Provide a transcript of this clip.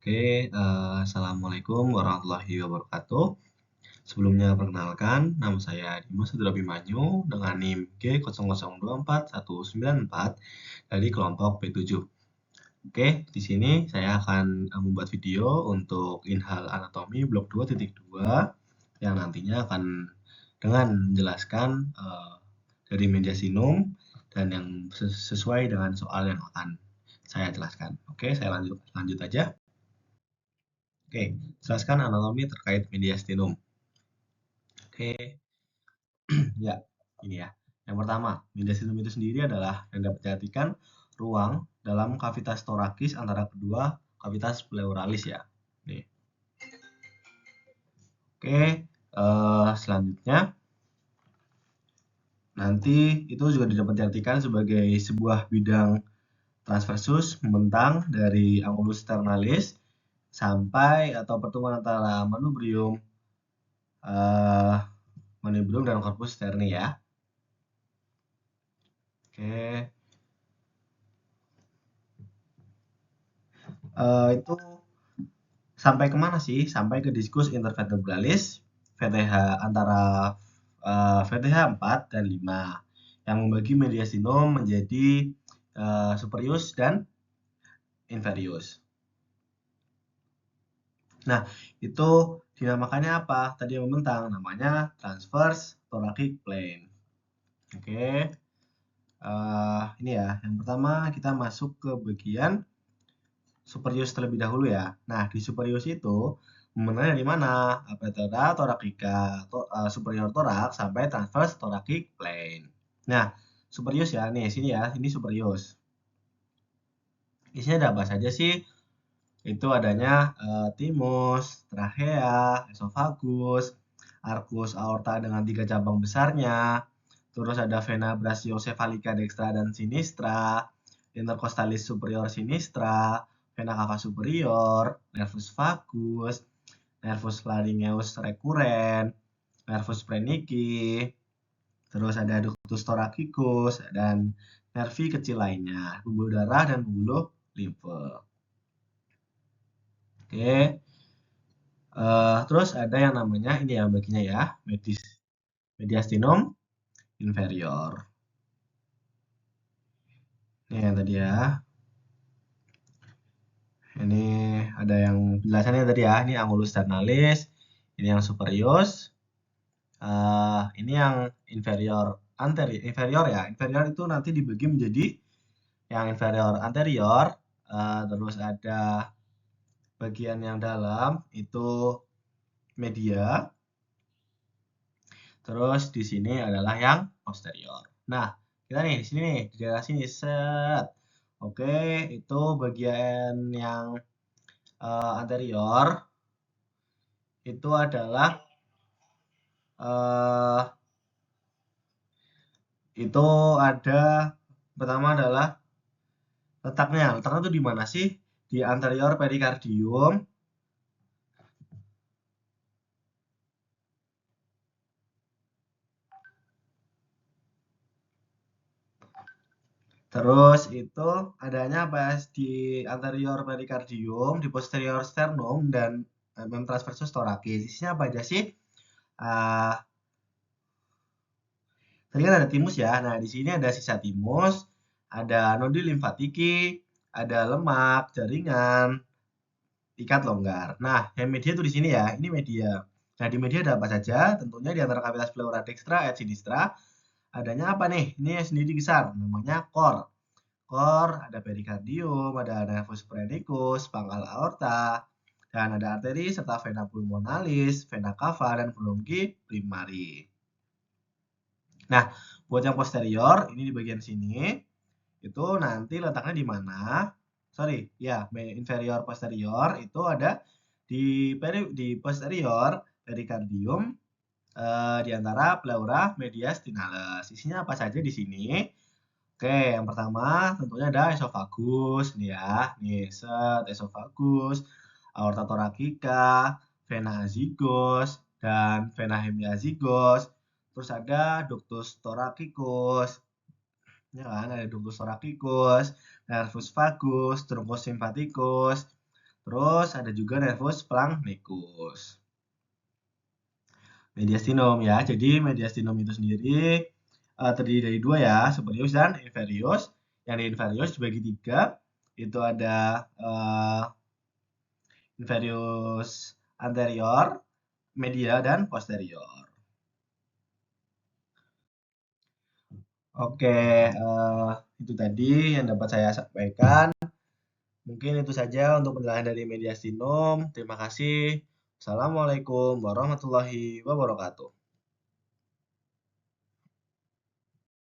Assalamualaikum warahmatullahi wabarakatuh. Sebelumnya perkenalkan, nama saya Dimas Satrio Abimanyu dengan NIM G00241194 dari kelompok B7. Oke, di sini saya akan membuat video untuk Inhal Anatomi Blok 2.2 yang nantinya akan dengan menjelaskan dari mediastinum dan yang sesuai dengan soal yang akan saya jelaskan. Oke, saya lanjut aja. Oke, jelaskan anatomi terkait mediastinum. Oke, ya, ini ya. Yang pertama, mediastinum itu sendiri adalah yang dapat diartikan ruang dalam kavitas torakis antara kedua kavitas pleuralis ya. Nih. Oke, selanjutnya nanti itu juga dapat diartikan sebagai sebuah bidang transversus membentang dari angulus sternalis sampai atau pertemuan antara manubrium dan corpus sterni ya. Oke. Itu sampai kemana sih? Sampai ke diskus intervertebralis VTH antara VTH 4 dan 5 yang membagi mediastinum menjadi superius dan inferius. Nah, itu dinamakannya apa? Tadi yang membentang, namanya transverse thoracic plane. Oke. Ini ya, yang pertama kita masuk ke bagian superius terlebih dahulu ya. Nah, di superius itu membentangnya dari mana? Vertebra thoracica, superior thorax sampai transverse thoracic plane. Nah, superius ya, nih sini ya, ini superius. Isinya ada apa saja sih? Itu adanya timus, trachea, esophagus, arcus aorta dengan 3 cabang besarnya. Terus ada vena brachiocephalica dextra dan sinistra, intercostalis superior sinistra, vena cava superior, nervus vagus, nervus laryngeus recurrens, nervus phrenici, terus ada ductus thoracicus dan nervi kecil lainnya, pembuluh darah dan pembuluh limfe. Oke. Terus ada yang namanya ini ya baginya ya, mediastinum inferior. Ini yang tadi ya. Ini ada yang penjelasannya tadi ya. Ini angulus sternalis, ini yang superius, ini yang inferior inferior ya. Inferior itu nanti dibagi menjadi yang inferior anterior, terus ada bagian yang dalam itu media. Terus di sini adalah yang posterior. Nah, kita nih di sini nih di daerah sini set. Oke, itu bagian yang anterior itu adalah itu ada pertama adalah letaknya tuh di mana sih? Di anterior perikardium. Terus itu adanya pas di anterior perikardium, di posterior sternum dan transversus thoracis. Isinya apa aja sih? Tadi kan ada timus ya. Nah, di sini ada sisa timus, ada nodi limfatiki, ada lemak, jaringan, ikat longgar. Nah, yang media tuh di sini ya. Ini media. Nah, di media ada apa saja? Tentunya di antara kavitas pleura dextra et sinistra adanya apa nih? Ini yang sendiri besar, namanya core. Core, ada perikardium, ada nervus phrenicus, pangkal aorta, dan ada arteri serta vena pulmonalis, vena cava, dan bronki primari. Nah, buat yang posterior, ini di bagian sini, itu nanti letaknya di mana? Sorry, ya, inferior posterior itu ada di posterior perikardium di antara pleura mediastinalis. Isinya apa saja di sini? Oke, yang pertama tentunya ada esophagus nih ya. Nih, esophagus, aorta thoracica, vena azygos dan vena hemiazygos. Terus ada ductus thoracicus. Ya kan, ada ductus thoracicus, nervus vagus, truncus sympathicus, Terus ada juga nervus flammicus. Mediastinum ya. Jadi mediastinum itu sendiri terdiri dari dua ya, superius dan inferius. Yang di inferius dibagi tiga, itu ada inferius anterior, medial, dan posterior. Oke, itu tadi yang dapat saya sampaikan. Mungkin itu saja untuk penjelasan dari mediastinum. Terima kasih. Assalamualaikum warahmatullahi wabarakatuh.